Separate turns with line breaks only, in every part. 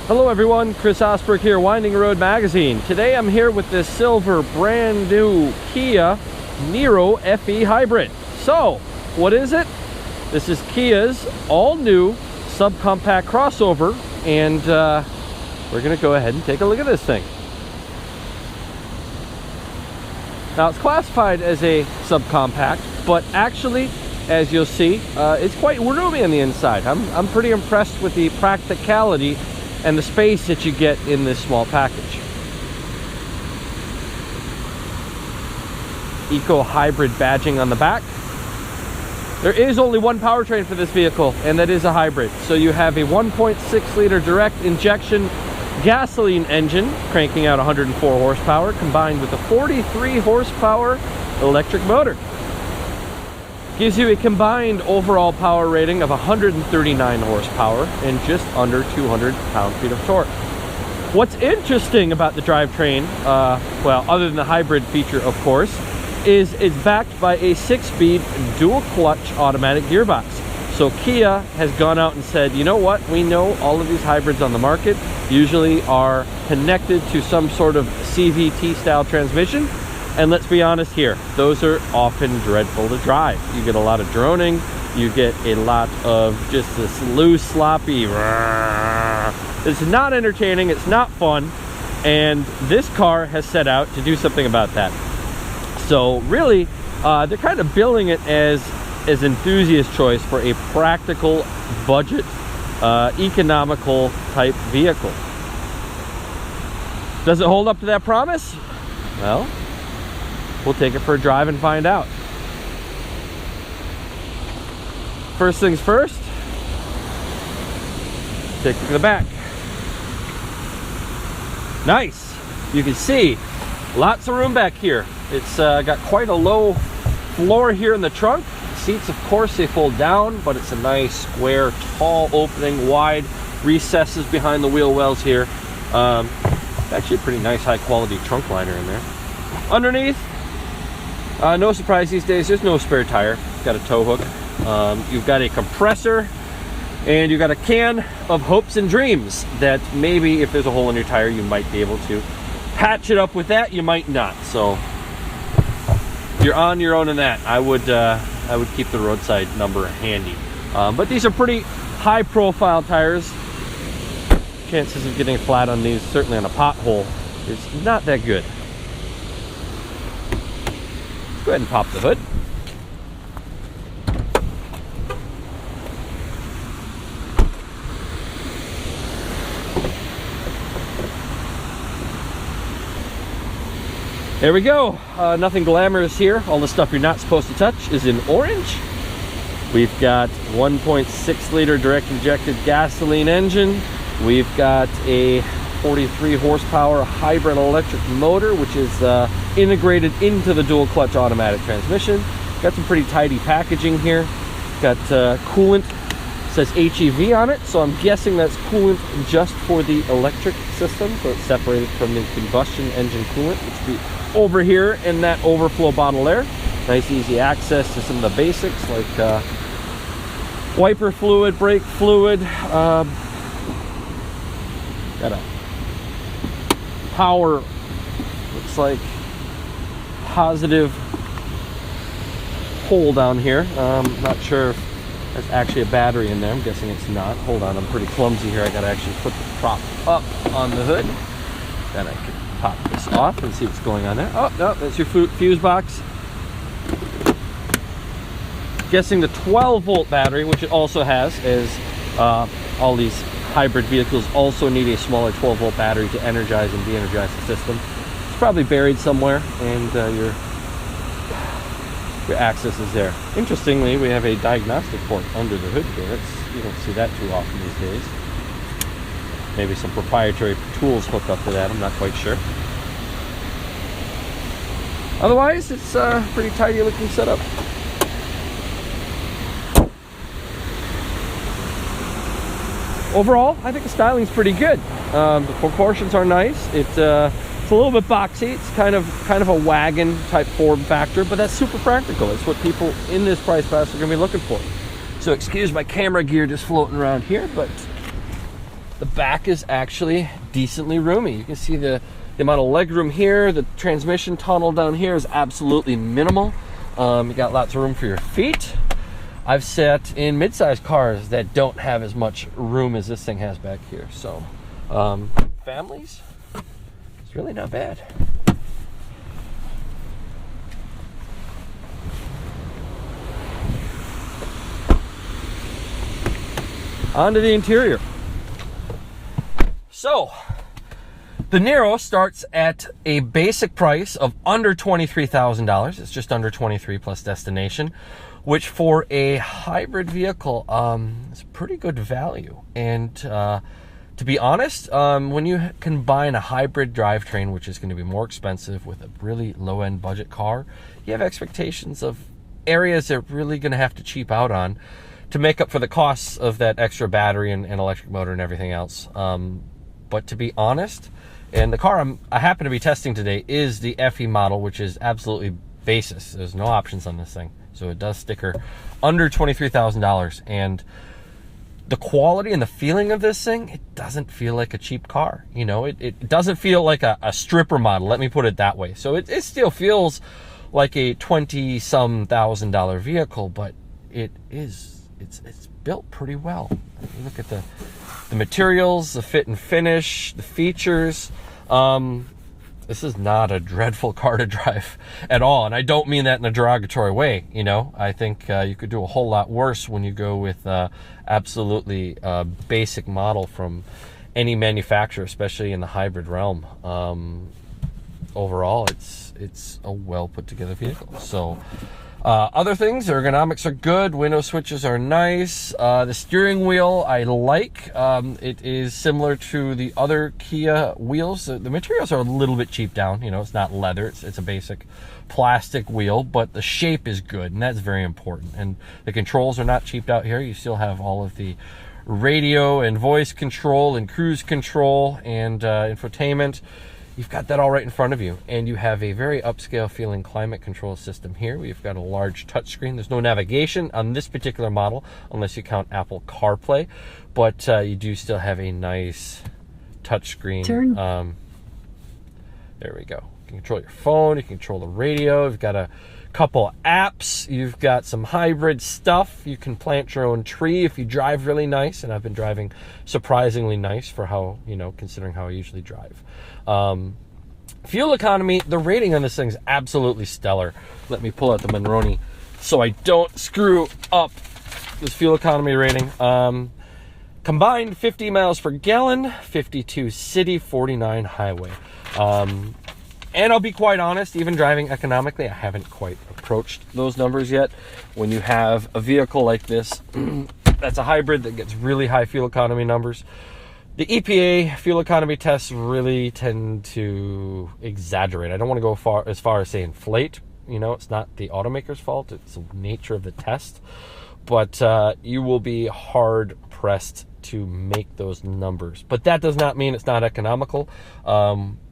Hello everyone, Chris Osberg here, Winding Road Magazine. Today I'm here with this silver brand new Kia Niro FE Hybrid. So, what is it? This is Kia's all new subcompact crossover, and we're gonna go ahead and take a look at this thing. Now it's classified as a subcompact, but actually, as you'll see, it's quite roomy on the inside. I'm pretty impressed with the practicality and the space that you get in this small package. Eco hybrid badging on the back. There is only one powertrain for this vehicle, and that is a hybrid. So you have a 1.6 liter direct injection gasoline engine cranking out 104 horsepower combined with a 43 horsepower electric motor. Gives you a combined overall power rating of 139 horsepower and just under 200 pound-feet of torque. What's interesting about the drivetrain, well, other than the hybrid feature, of course, is it's backed by a 6-speed dual-clutch automatic gearbox. So Kia has gone out and said, you know what, we know all of these hybrids on the market usually are connected to some sort of CVT-style transmission. And let's be honest here, those are often dreadful to drive. You get a lot of droning, you get a lot of just this loose, sloppy, it's not entertaining, it's not fun, and this car has set out to do something about that. So really, they're kind of billing it as enthusiast choice for a practical, budget, economical type vehicle. Does it hold up to that promise? Well, we'll take it for a drive and find out. First things first, take a look at the back. Nice. You can see lots of room back here. It's got quite a low floor here in the trunk. Seats, of course, they fold down, but it's a nice square, tall opening, wide recesses behind the wheel wells here. Actually a pretty nice high quality trunk liner in there. Underneath, no surprise these days, there's no spare tire. It's got a tow hook. You've got a compressor, and you've got a can of hopes and dreams that maybe if there's a hole in your tire, you might be able to patch it up with that. You might not. So you're on your own in that. I would keep the roadside number handy. But these are pretty high profile tires. Chances of getting flat on these, certainly on a pothole, is not that good. Go ahead and pop the hood. There we go. Nothing glamorous here. All the stuff you're not supposed to touch is in orange. We've got 1.6 liter direct injected gasoline engine. We've got a 43 horsepower hybrid electric motor, which is integrated into the dual clutch automatic transmission. Got some pretty tidy packaging here. Got coolant, says HEV on it, so I'm guessing that's coolant just for the electric system, so it's separated from the combustion engine coolant, which will be over here in that overflow bottle there. Nice easy access to some of the basics like wiper fluid, brake fluid, got a power, looks like positive hole down here. Not sure if there's actually a battery in there. I'm guessing it's not. Hold on, I'm pretty clumsy here. I gotta actually put the prop up on the hood. Then I can pop this off and see what's going on there. Oh, no, that's your fuse box. Guessing the 12 volt battery, which it also has, is all these hybrid vehicles also need a smaller 12 volt battery to energize and de-energize the system. It's probably buried somewhere, and your access is there. Interestingly, we have a diagnostic port under the hood here. You don't see that too often these days. Maybe some proprietary tools hooked up to that, I'm not quite sure. Otherwise, it's a pretty tidy looking setup. Overall, I think the styling's pretty good. The proportions are nice. It's a little bit boxy. It's kind of a wagon type form factor, but that's super practical. It's what people in this price class are going to be looking for. So excuse my camera gear just floating around here, but the back is actually decently roomy. You can see the amount of leg room here. The transmission tunnel down here is absolutely minimal. You got lots of room for your feet. I've sat in mid-sized cars that don't have as much room as this thing has back here. So families, it's really not bad. Onto the interior. So, the Niro starts at a basic price of under $23,000. It's just under 23 plus destination, which for a hybrid vehicle is pretty good value. And to be honest, when you combine a hybrid drivetrain, which is going to be more expensive, with a really low-end budget car, you have expectations of areas they're really going to have to cheap out on to make up for the costs of that extra battery and electric motor and everything else. But to be honest, and the car I happen to be testing today is the FE model, which is absolutely basis. There's no options on this thing. So it does sticker under $23,000. And the quality and the feeling of this thing, it doesn't feel like a cheap car. You know, it doesn't feel like a stripper model, let me put it that way. So it still feels like a $20-some-thousand vehicle, but it's built pretty well. You look at the materials, the fit and finish, the features. This is not a dreadful car to drive at all. And I don't mean that in a derogatory way. You know, I think you could do a whole lot worse when you go with absolutely basic model from any manufacturer, especially in the hybrid realm. Overall, it's a well put together vehicle. So other things, ergonomics are good. Window switches are nice. The steering wheel I like. It is similar to the other Kia wheels. The materials are a little bit cheaped down. You know, it's not leather. It's a basic plastic wheel, but the shape is good, and that's very important. And the controls are not cheaped out here. You still have all of the radio and voice control and cruise control and infotainment. You've got that all right in front of you, and you have a very upscale feeling climate control system here. We've got a large touchscreen. There's no navigation on this particular model unless you count Apple CarPlay, but you do still have a nice touchscreen. There we go. You can control your phone. You can control the radio. You've got a couple apps. You've got some hybrid stuff. You can plant your own tree if you drive really nice, and I've been driving surprisingly nice for how, you know, considering how I usually drive. Fuel economy, the rating on this thing is absolutely stellar. Let me pull out the Monroney so I don't screw up this fuel economy rating. Combined 50 miles per gallon, 52 city, 49 highway. And I'll be quite honest, even driving economically, I haven't quite approached those numbers yet. When you have a vehicle like this, that's a hybrid that gets really high fuel economy numbers. The EPA fuel economy tests really tend to exaggerate. I don't want to go as far as say inflate. You know, it's not the automaker's fault. It's the nature of the test. But you will be hard pressed to make those numbers. But that does not mean it's not economical.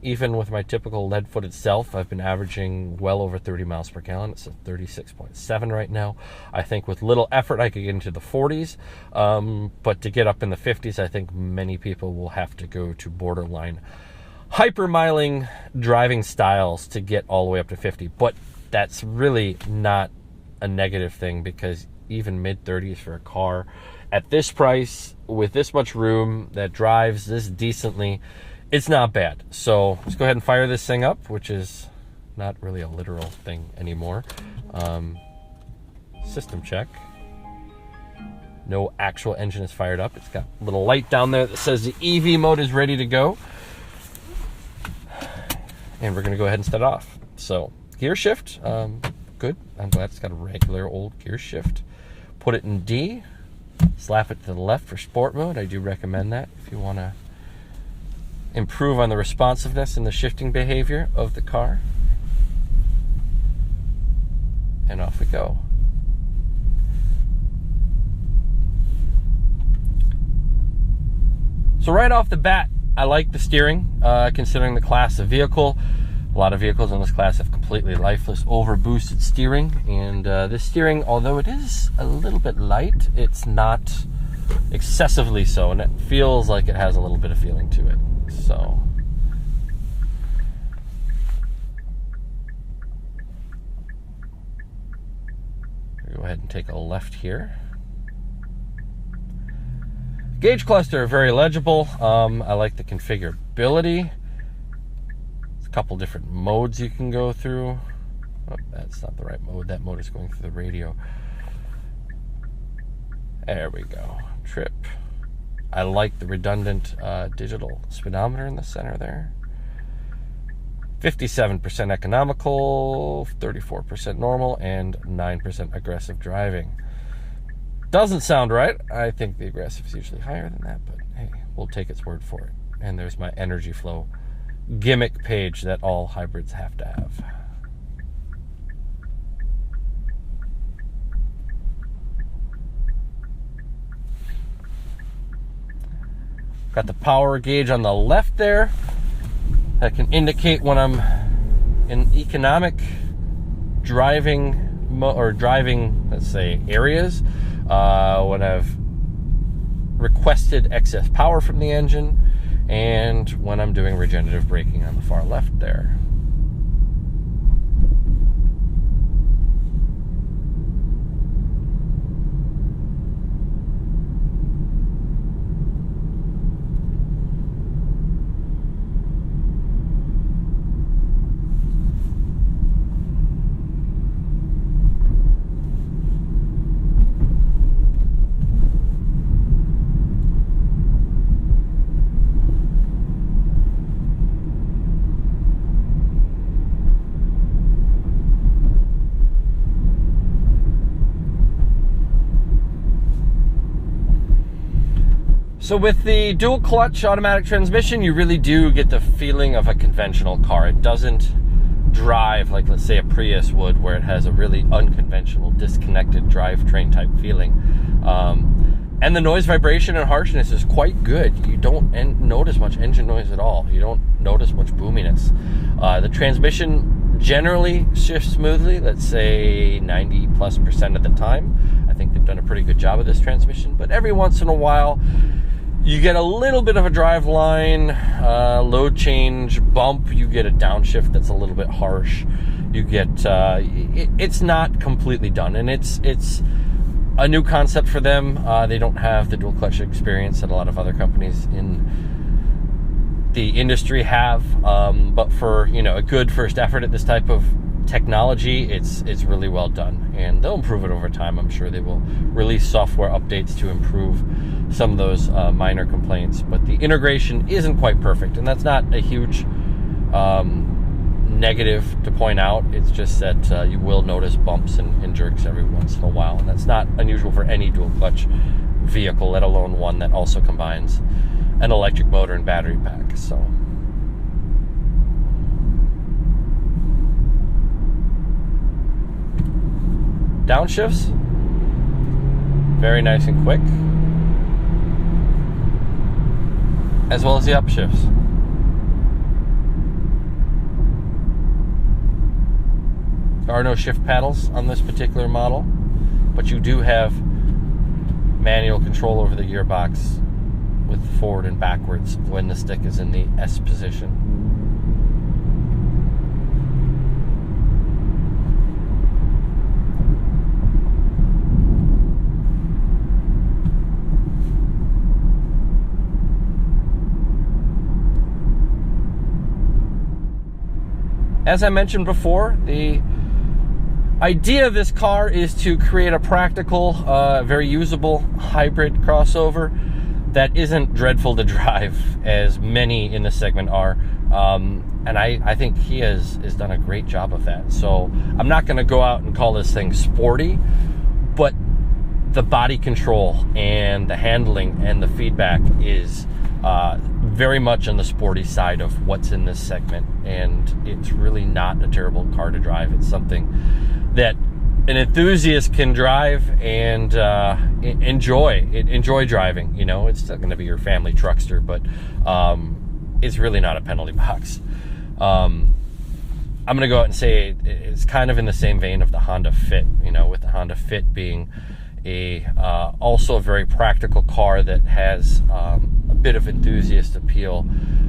Even with my typical lead-footed Self, I've been averaging well over 30 miles per gallon. It's a 36.7 right now. I think with little effort, I could get into the 40s. But to get up in the 50s, I think many people will have to go to borderline hypermiling driving styles to get all the way up to 50. But that's really not a negative thing, because even mid-30s for a car at this price, with this much room, that drives this decently, it's not bad. So let's go ahead and fire this thing up, which is not really a literal thing anymore. System check. No actual engine is fired up. It's got a little light down there that says the EV mode is ready to go. And we're gonna go ahead and start off. So gear shift, good. I'm glad it's got a regular old gear shift. Put it in D. Slap it to the left for sport mode. I do recommend that if you want to improve on the responsiveness and the shifting behavior of the car. And off we go. So right off the bat, I like the steering, considering the class of vehicle. A lot of vehicles in this class have completely lifeless, over-boosted steering. And this steering, although it is a little bit light, it's not excessively so, and it feels like it has a little bit of feeling to it. So go ahead and take a left here. Gauge cluster, very legible. I like the configurability. There's a couple different modes you can go through. Oh, that's not the right mode. That mode is going through the radio. There we go. Trip. I like the redundant digital speedometer in the center there. 57% economical, 34% normal, and 9% aggressive driving. Doesn't sound right. I think the aggressive is usually higher than that, but hey, we'll take its word for it. And there's my energy flow gimmick page that all hybrids have to have. Got the power gauge on the left there. That can indicate when I'm in economic driving let's say, areas. When I've requested excess power from the engine, and when I'm doing regenerative braking on the far left there. So with the dual clutch automatic transmission, you really do get the feeling of a conventional car. It doesn't drive like, let's say, a Prius would, where it has a really unconventional, disconnected drivetrain type feeling. And the noise, vibration, and harshness is quite good. You don't notice much engine noise at all. You don't notice much boominess. The transmission generally shifts smoothly, let's say 90+% of the time. I think they've done a pretty good job of this transmission, but every once in a while, you get a little bit of a drive line, load change, bump. You get a downshift that's a little bit harsh. You get, it's not completely done, and it's a new concept for them. They don't have the dual clutch experience that a lot of other companies in the industry have. But for, a good first effort at this type of technology, it's really well done, and they'll improve it over time. I'm sure they will release software updates to improve some of those minor complaints, but the integration isn't quite perfect, and that's not a huge negative to point out. It's just that you will notice bumps and jerks every once in a while, and that's not unusual for any dual clutch vehicle, let alone one that also combines an electric motor and battery pack. So downshifts, very nice and quick, as well as the upshifts. There are no shift paddles on this particular model, but you do have manual control over the gearbox with forward and backwards when the stick is in the S position. As I mentioned before, the idea of this car is to create a practical, very usable hybrid crossover that isn't dreadful to drive, as many in the segment are. And I think he has done a great job of that. So I'm not going to go out and call this thing sporty, but the body control and the handling and the feedback is very much on the sporty side of what's in this segment, and it's really not a terrible car to drive. It's something that an enthusiast can drive and enjoy driving. It's still going to be your family truckster, but it's really not a penalty box. I'm going to go out and say it's kind of in the same vein of the Honda Fit, with the Honda Fit being also a very practical car that has a bit of enthusiast appeal.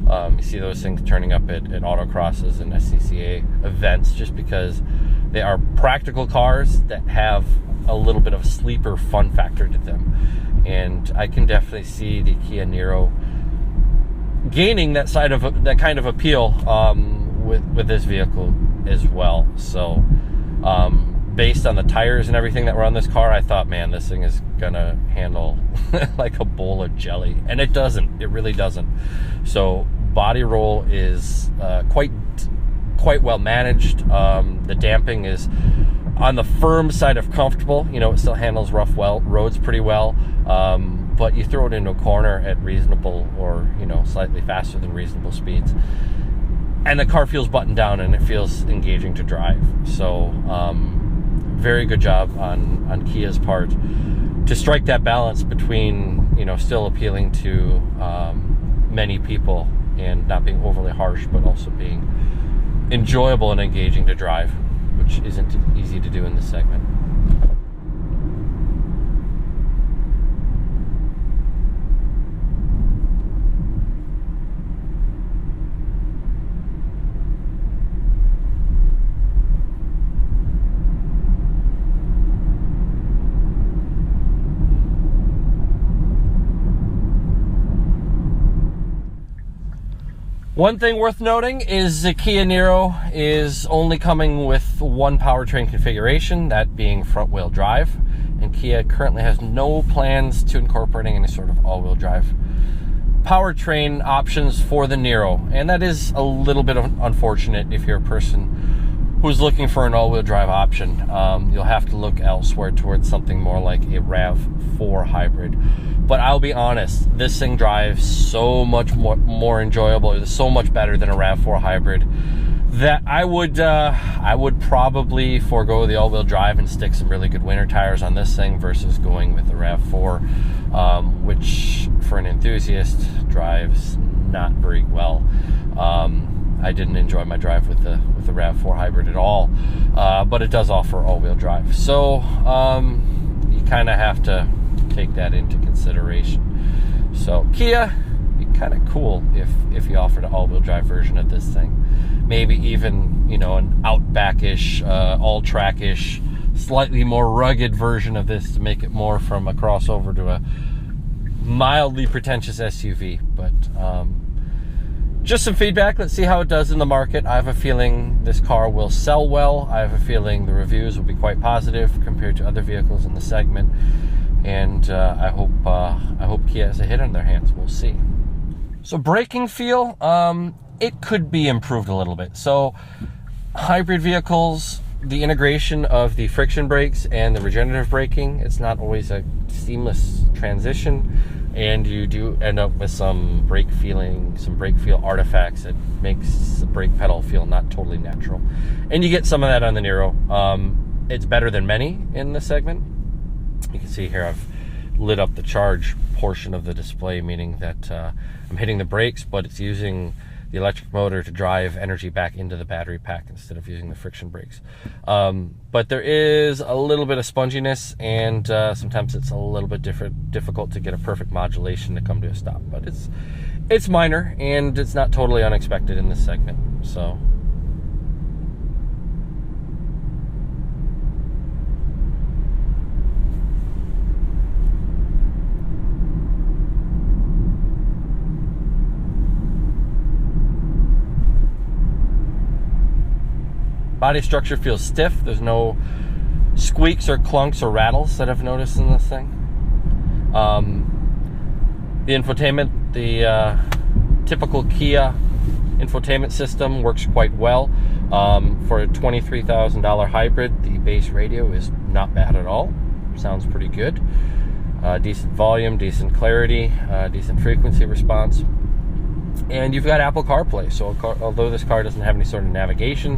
You see those things turning up at autocrosses and SCCA events just because they are practical cars that have a little bit of a sleeper fun factor to them. And I can definitely see the Kia Niro gaining that kind of appeal with this vehicle as well. So based on the tires and everything that were on this car, I thought, man, this thing is gonna handle like a bowl of jelly, and it doesn't. It really doesn't. So body roll is quite well managed. The damping is on the firm side of comfortable. You know, it still handles rough roads pretty well, but you throw it into a corner at reasonable, or you know, slightly faster than reasonable speeds, and the car feels buttoned down and it feels engaging to drive. So very good job on Kia's part to strike that balance between, you know, still appealing to many people and not being overly harsh, but also being enjoyable and engaging to drive, which isn't easy to do in this segment. One thing worth noting is the Kia Niro is only coming with one powertrain configuration, that being front-wheel drive, and Kia currently has no plans to incorporating any sort of all-wheel drive powertrain options for the Niro, and that is a little bit unfortunate if you're a person who's looking for an all-wheel drive option. You'll have to look elsewhere towards something more like a RAV4 hybrid. But I'll be honest, this thing drives so much more enjoyable. It's so much better than a RAV4 hybrid that I would probably forego the all-wheel drive and stick some really good winter tires on this thing versus going with the RAV4, which for an enthusiast drives not very well. I didn't enjoy my drive with the RAV4 hybrid at all, but it does offer all-wheel drive. So you kind of have to take that into consideration. So Kia, be kind of cool if you offered an all-wheel drive version of this thing. Maybe even, you know, an Outback-ish, all-track-ish, slightly more rugged version of this to make it more from a crossover to a mildly pretentious SUV. But just some feedback. Let's see how it does in the market. I have a feeling this car will sell well. I have a feeling the reviews will be quite positive compared to other vehicles in the segment. And I hope Kia has a hit on their hands. We'll see. So braking feel, it could be improved a little bit. So hybrid vehicles, the integration of the friction brakes and the regenerative braking, it's not always a seamless transition, and you do end up with some brake feel artifacts that makes the brake pedal feel not totally natural. And you get some of that on the Niro. It's better than many in the segment. You can see here I've lit up the charge portion of the display, meaning that I'm hitting the brakes, but it's using the electric motor to drive energy back into the battery pack instead of using the friction brakes. But there is a little bit of sponginess, and sometimes it's a little bit difficult to get a perfect modulation to come to a stop. But it's minor, and it's not totally unexpected in this segment. So body structure feels stiff. There's no squeaks or clunks or rattles that I've noticed in this thing. The infotainment, the typical Kia infotainment system works quite well. For a $23,000 hybrid, the base radio is not bad at all. Sounds pretty good. Decent volume, decent clarity, decent frequency response. And you've got Apple CarPlay, so although this car doesn't have any sort of navigation,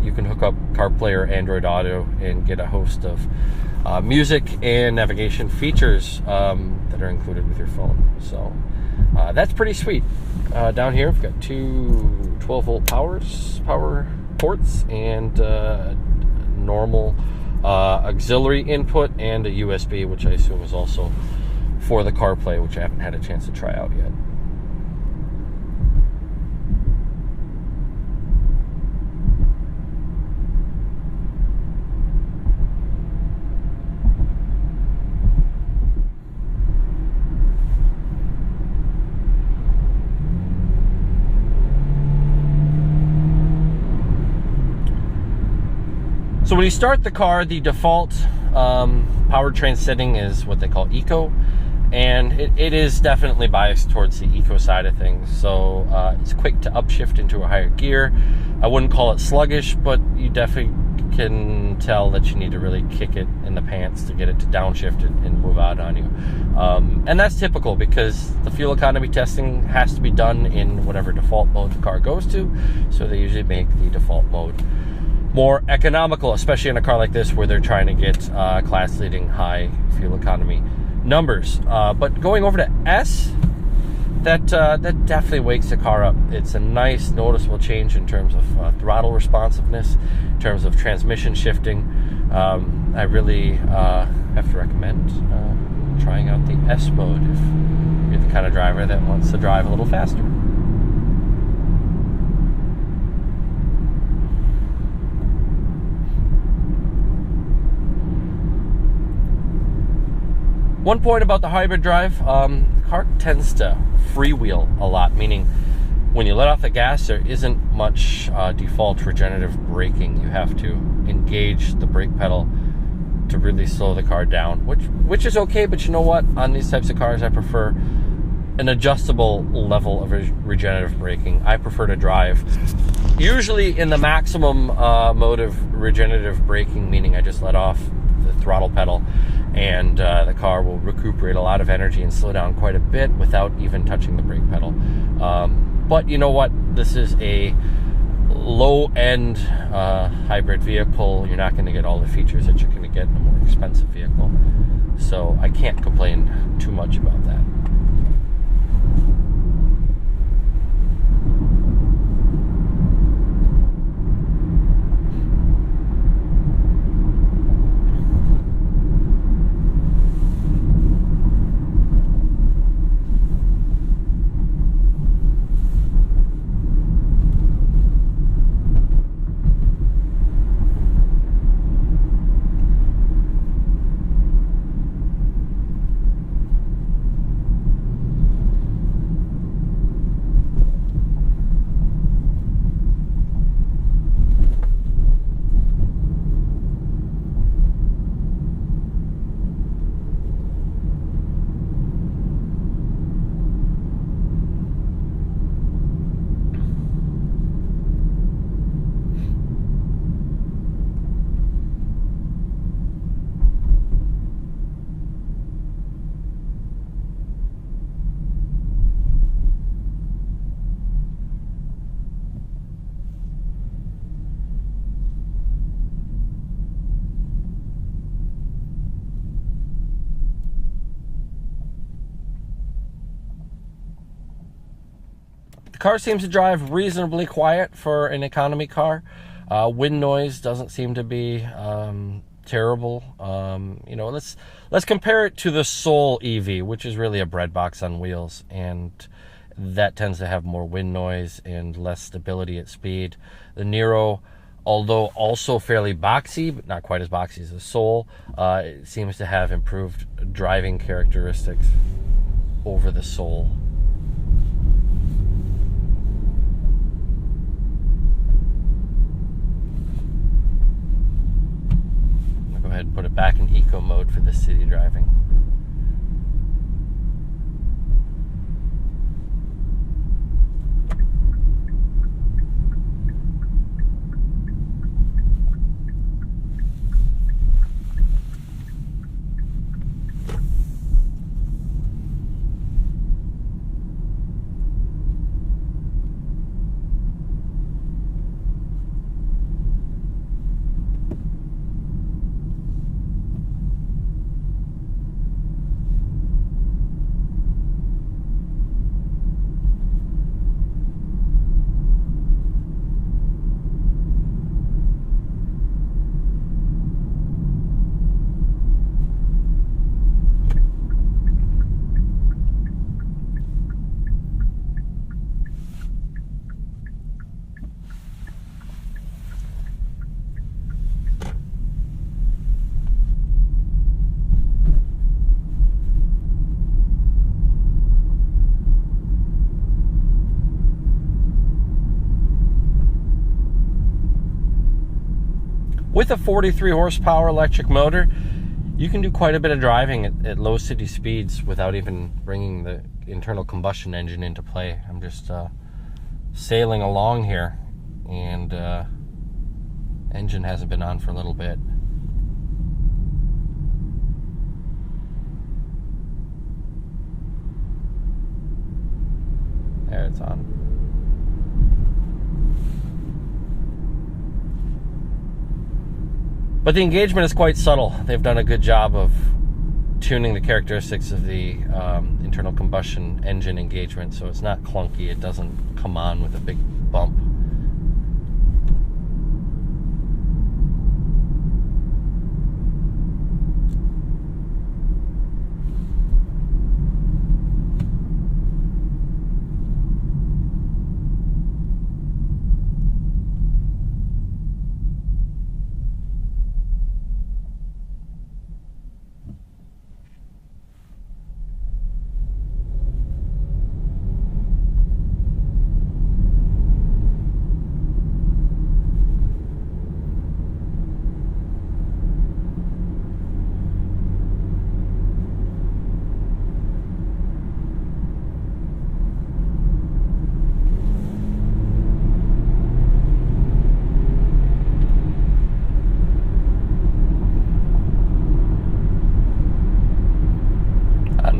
you can hook up CarPlay or Android Auto and get a host of music and navigation features that are included with your phone. So that's pretty sweet. Down here we've got two 12-volt power ports and normal auxiliary input and a USB, which I assume is also for the CarPlay, which I haven't had a chance to try out yet. So when you start the car, the default powertrain setting is what they call Eco, and it is definitely biased towards the Eco side of things. So it's quick to upshift into a higher gear. I wouldn't call it sluggish, but you definitely can tell that you need to really kick it in the pants to get it to downshift and move out on you. And that's typical because the fuel economy testing has to be done in whatever default mode the car goes to. So they usually make the default mode more economical, especially in a car like this where they're trying to get class-leading high fuel economy numbers. But going over to S, that definitely wakes the car up. It's a nice, noticeable change in terms of throttle responsiveness, in terms of transmission shifting. I really have to recommend trying out the S mode if you're the kind of driver that wants to drive a little faster. One point about the hybrid drive, the car tends to freewheel a lot, meaning when you let off the gas, there isn't much default regenerative braking. You have to engage the brake pedal to really slow the car down, which is okay, but you know what? On these types of cars, I prefer an adjustable level of regenerative braking. I prefer to drive usually in the maximum mode of regenerative braking, meaning I just let off the throttle pedal and the car will recuperate a lot of energy and slow down quite a bit without even touching the brake pedal. But you know what? This is a low-end hybrid vehicle. You're not going to get all the features that you're going to get in a more expensive vehicle. So I can't complain too much about that. Car seems to drive reasonably quiet for an economy car. Wind noise doesn't seem to be terrible. You know, let's compare it to the Soul EV, which is really a breadbox on wheels, and that tends to have more wind noise and less stability at speed. The Niro, although also fairly boxy, but not quite as boxy as the Soul, it seems to have improved driving characteristics over the Soul. Go ahead and put it back in eco mode for the city driving. with a 43 horsepower electric motor, you can do quite a bit of driving at low city speeds without even bringing the internal combustion engine into play. I'm just sailing along here, and engine hasn't been on for a little bit. There, it's on. But the engagement is quite subtle. They've done a good job of tuning the characteristics of the internal combustion engine engagement, so it's not clunky. It doesn't come on with a big bump.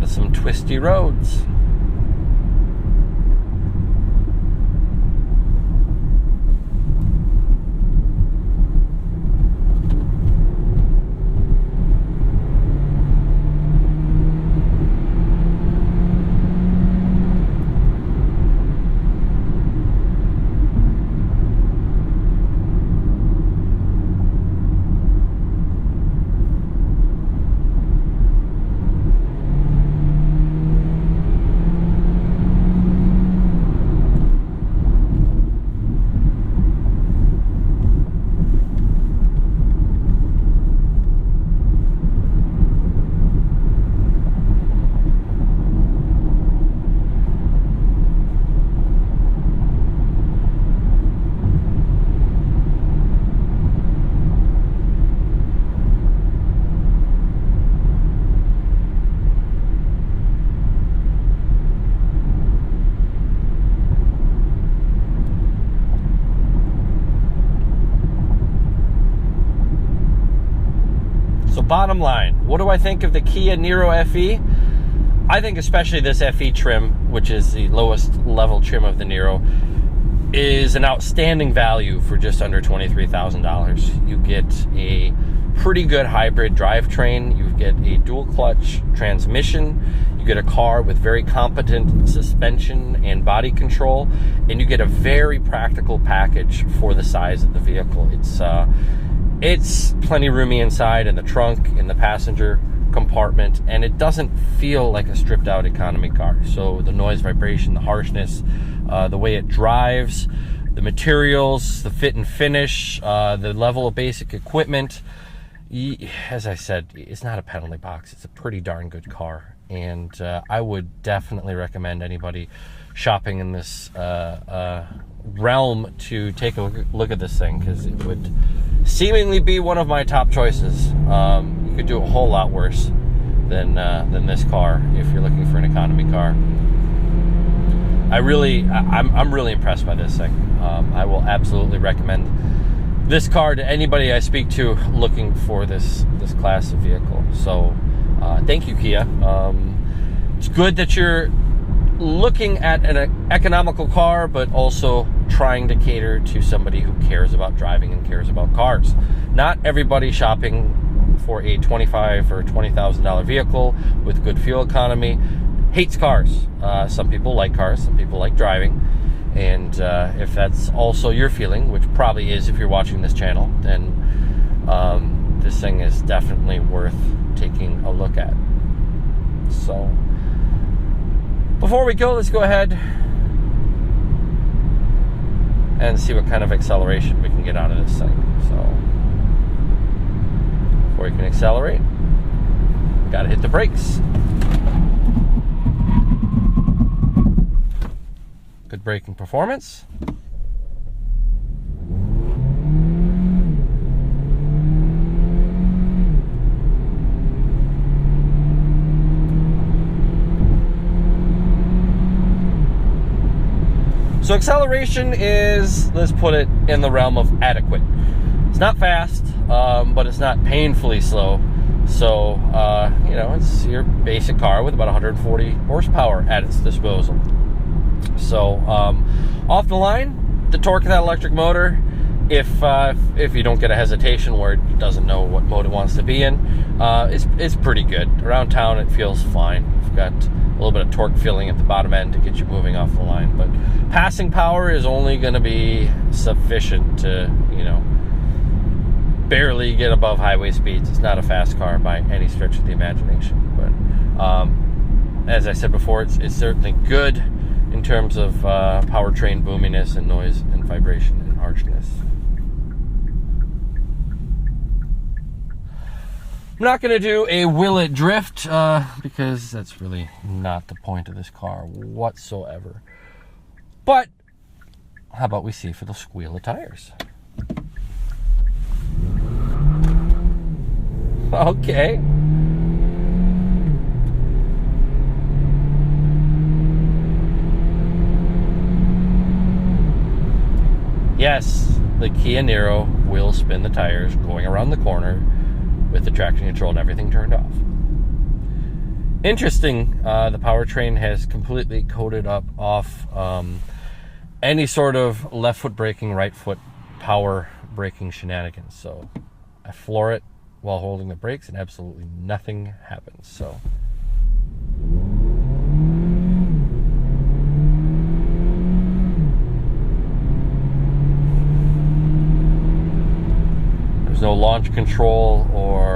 Some twisty roads. Bottom line, what do I think of the Kia Niro FE? I think especially this FE trim, which is the lowest level trim of the Niro, is an outstanding value for just under $23,000. You get a pretty good hybrid drivetrain, you get a dual clutch transmission, you get a car with very competent suspension and body control, and you get a very practical package for the size of the vehicle. It's plenty roomy inside, in the trunk, in the passenger compartment, and it doesn't feel like a stripped out economy car. So the noise, vibration, the harshness, the way it drives, the materials, the fit and finish, the level of basic equipment, as I said, it's not a penalty box. It's a pretty darn good car, and I would definitely recommend anybody shopping in this realm to take a look at this thing, because it would seemingly be one of my top choices. You could do a whole lot worse than this car if you're looking for an economy car. I'm really impressed by this thing. I will absolutely recommend this car to anybody I speak to looking for this class of vehicle. So thank you, Kia. It's good that you're looking at an economical car, but also trying to cater to somebody who cares about driving and cares about cars. Not everybody shopping for a $25,000 or $20,000 vehicle with good fuel economy hates cars. Some people like cars, some people like driving, and if that's also your feeling, which probably is if you're watching this channel, then this thing is definitely worth taking a look at. So before we go, let's go ahead and see what kind of acceleration we can get out of this thing. So before you can accelerate, gotta hit the brakes. Good braking performance. So acceleration is, let's put it in the realm of adequate. It's not fast, but it's not painfully slow. So, you know, it's your basic car with about 140 horsepower at its disposal. So, off the line, the torque of that electric motor, if you don't get a hesitation where it doesn't know what mode it wants to be in, it's pretty good. Around town, it feels fine. You've got a little bit of torque feeling at the bottom end to get you moving off the line. But passing power is only going to be sufficient to, you know, barely get above highway speeds. It's not a fast car by any stretch of the imagination. But as I said before, it's certainly good in terms of powertrain boominess and noise and vibration and harshness. I'm not going to do a will it drift because that's really not the point of this car whatsoever. But how about we see for the squeal of tires? Okay. Yes, the Kia Niro will spin the tires going around the corner with the traction control and everything turned off. Interesting, the powertrain has completely coated up off any sort of left foot braking, right foot power braking shenanigans. So I floor it while holding the brakes and absolutely nothing happens. So there's no launch control or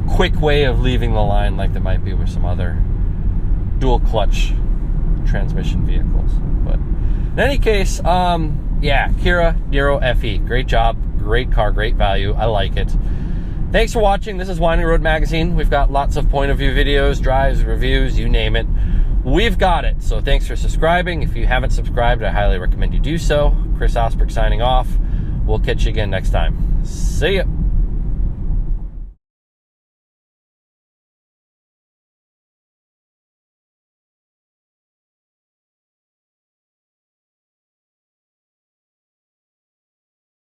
quick way of leaving the line like there might be with some other dual clutch transmission vehicles. But in any case, yeah, Kia Niro FE, great job, great car, great value. I like it. Thanks for watching. This is Winding Road Magazine. We've got lots of point of view videos, drives, reviews, you name it. We've got it. So thanks for subscribing. If you haven't subscribed, I highly recommend you do so. Chris Osberg signing off. We'll catch you again next time. See ya.